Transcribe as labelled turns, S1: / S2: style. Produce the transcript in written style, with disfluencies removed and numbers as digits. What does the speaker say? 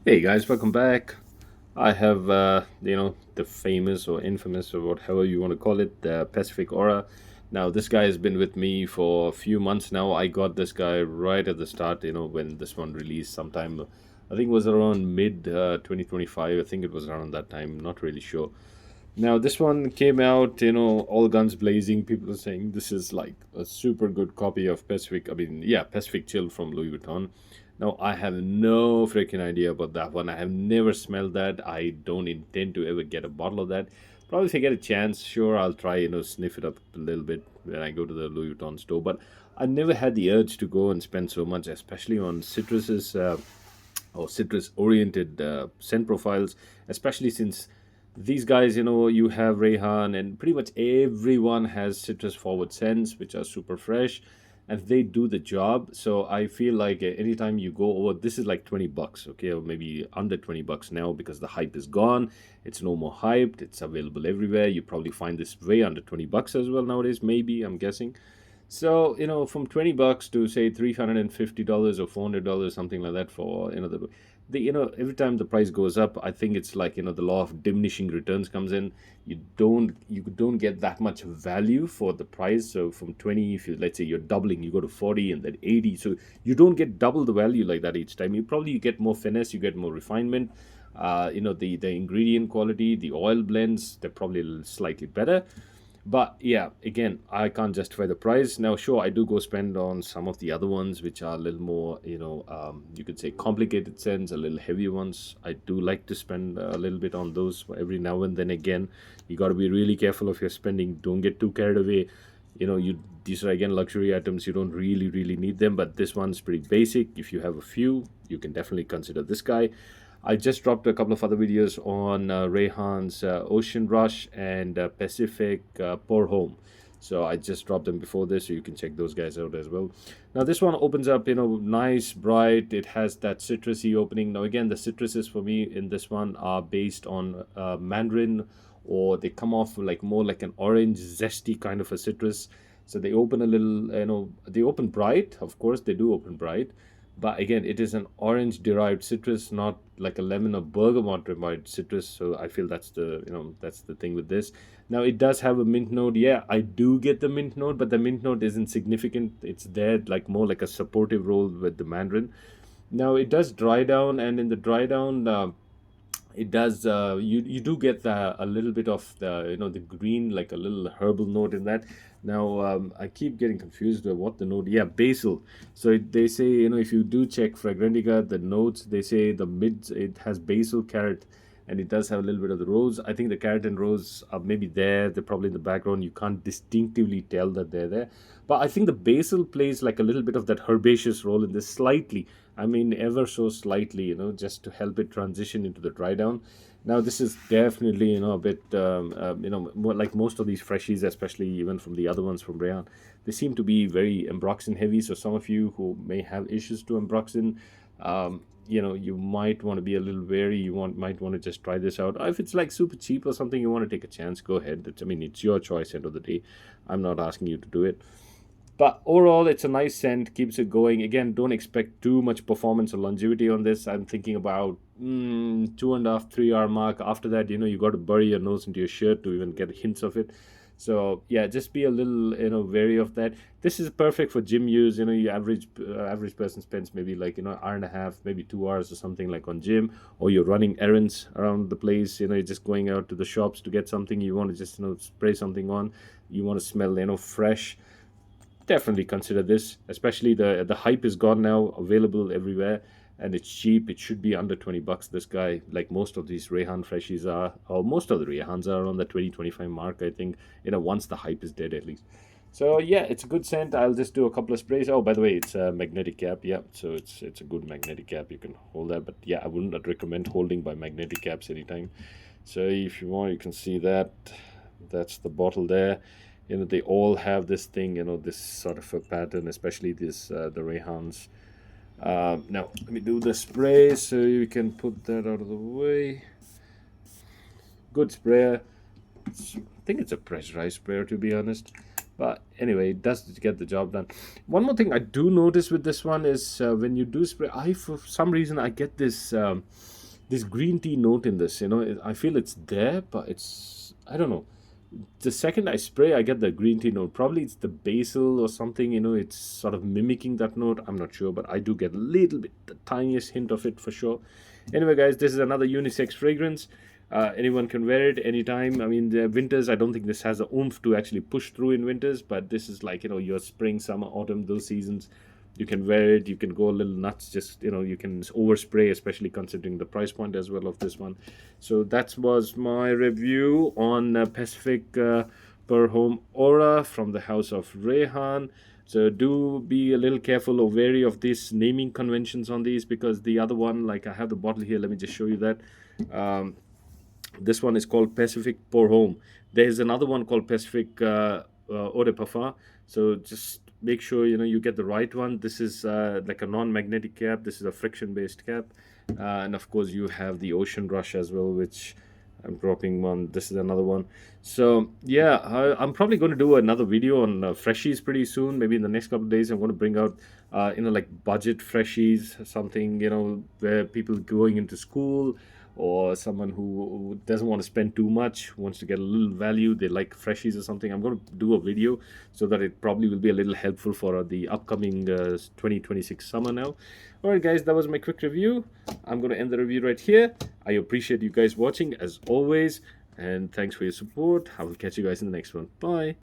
S1: Hey guys, welcome back. I have, the famous or infamous or whatever you want to call it, the Pacific Aura. Now, this guy has been with me for a few months now. I got this guy right at the start, when this one released sometime, I think it was around mid 2025. I think it was around that time, not really sure. Now, this one came out, all guns blazing. People are saying this is like a super good copy of Pacific. I mean, yeah, Pacific Chill from Louis Vuitton. Now, I have no freaking idea about that one. I have never smelled that. I don't intend to ever get a bottle of that. Probably if I get a chance, sure, I'll try, sniff it up a little bit when I go to the Louis Vuitton store. But I never had the urge to go and spend so much, especially on citruses or citrus oriented scent profiles, especially since these guys, you have Rayhan, and pretty much everyone has citrus forward scents, which are super fresh, and they do the job. So I feel like anytime you go over, this is like 20 bucks, okay, or maybe under 20 bucks now because the hype is gone. It's no more hyped. It's available everywhere. You probably find this way under 20 bucks as well nowadays, maybe, I'm guessing. So, from 20 bucks to say $350 or $400, something like that for, every time the price goes up, I think it's like, the law of diminishing returns comes in. You don't get that much value for the price. So from 20, if you, let's say you're doubling, you go to 40 and then 80. So you don't get double the value like that each time. You get more finesse, you get more refinement. The ingredient quality, the oil blends, they're probably slightly better. But yeah, again, I can't justify the price. Now, sure, I do go spend on some of the other ones, which are a little more, you could say complicated scents, a little heavier ones. I do like to spend a little bit on those every now and then again. You got to be really careful of your spending. Don't get too carried away. These are again luxury items. You don't really need them, but this one's pretty basic. If you have a few, you can definitely consider this guy. I just dropped a couple of other videos on Rayhan's Ocean Rush and Pacific Pour Home. So I just dropped them before this, so you can check those guys out as well. Now this one opens up, nice, bright. It has that citrusy opening. Now again, the citruses for me in this one are based on mandarin, or they come off like more like an orange, zesty kind of a citrus. So they open a little, they open bright. Of course, they do open bright, but again, it is an orange derived citrus, not like a lemon or bergamot derived citrus. So I feel that's the thing with this. Now it does have a mint note. Yeah, I do get the mint note, but the mint note isn't significant. It's there like more like a supportive role with the mandarin. Now it does dry down, and in the dry down, it does you do get a little bit of the green, like a little herbal note in that. Now I keep getting confused with what the note. Yeah, basil. So they say, if you do check Fragrantica, the notes, they say the mid, it has basil, carrot, and it does have a little bit of the rose. I think the carrot and rose are maybe there. They're probably in the background. You can't distinctively tell that they're there. But I think the basil plays like a little bit of that herbaceous role in this, slightly. I mean, ever so slightly, just to help it transition into the dry down. Now, this is definitely, a bit, more like most of these freshies, especially even from the other ones from Rayan, they seem to be very ambroxan heavy. So some of you who may have issues to ambroxan, you might want to be a little wary. Might want to just try this out. If it's like super cheap or something, you want to take a chance, go ahead. I mean, it's your choice. End of the day, I'm not asking you to do it. But overall, it's a nice scent, keeps it going. Again, don't expect too much performance or longevity on this. I'm thinking about 2.5, 3 hour mark. After that, you got to bury your nose into your shirt to even get hints of it. So yeah, just be a little wary of that. This is perfect for gym use. Your average person spends maybe like hour and a half, maybe 2 hours or something like on gym, or you're running errands around the place. You're just going out to the shops to get something. You want to just spray something on. You want to smell fresh. Definitely consider this. Especially the hype is gone now, available everywhere, and it's cheap. It should be under 20 bucks. This guy, like most of these Rayhan freshies are, or most of the Rayhans are on the 20-25 mark, I think, once the hype is dead at least. So yeah, it's a good scent. I'll just do a couple of sprays. Oh, by the way, it's a magnetic cap. Yeah, so it's a good magnetic cap. You can hold that, but yeah, I wouldn't recommend holding by magnetic caps anytime. So if you want, you can see that. That's the bottle there. They all have this thing, this sort of a pattern, especially this the Rayhans. Now let me do the spray so you can put that out of the way. Good sprayer. I think it's a pressurized sprayer, to be honest, but anyway, it does get the job done. One more thing I do notice with this one is when you do spray, I, for some reason, I get this this green tea note in this. I feel it's there, but it's, I don't know. The second I spray, I get the green tea note. Probably it's the basil or something. It's sort of mimicking that note. I'm not sure, but I do get a little bit, the tiniest hint of it for sure. Anyway, guys, this is another unisex fragrance. Anyone can wear it anytime. I mean, the winters, I don't think this has the oomph to actually push through in winters, but this is like, your spring, summer, autumn, those seasons. You can wear it, you can go a little nuts, just, you can overspray, especially considering the price point as well of this one. So that was my review on Pacific Per Home Aura from the house of Rayhan. So do be a little careful or wary of these naming conventions on these, because the other one, like I have the bottle here, let me just show you that. This one is called Pacific Pour Home. There's another one called Pacific Eau de Parfum. So just make sure you get the right one. This is like a non-magnetic cap. This is a friction-based cap, and of course you have the Ocean Rush as well, which I'm dropping one. This is another one. So yeah, I'm probably going to do another video on freshies pretty soon. Maybe in the next couple of days, I'm going to bring out like budget freshies, something where people going into school, or someone who doesn't want to spend too much, wants to get a little value, they like freshies or something. I'm going to do a video so that it probably will be a little helpful for the upcoming 2026 summer now. All right, guys, that was my quick review. I'm going to end the review right here. I appreciate you guys watching as always, and thanks for your support. I will catch you guys in the next one. Bye.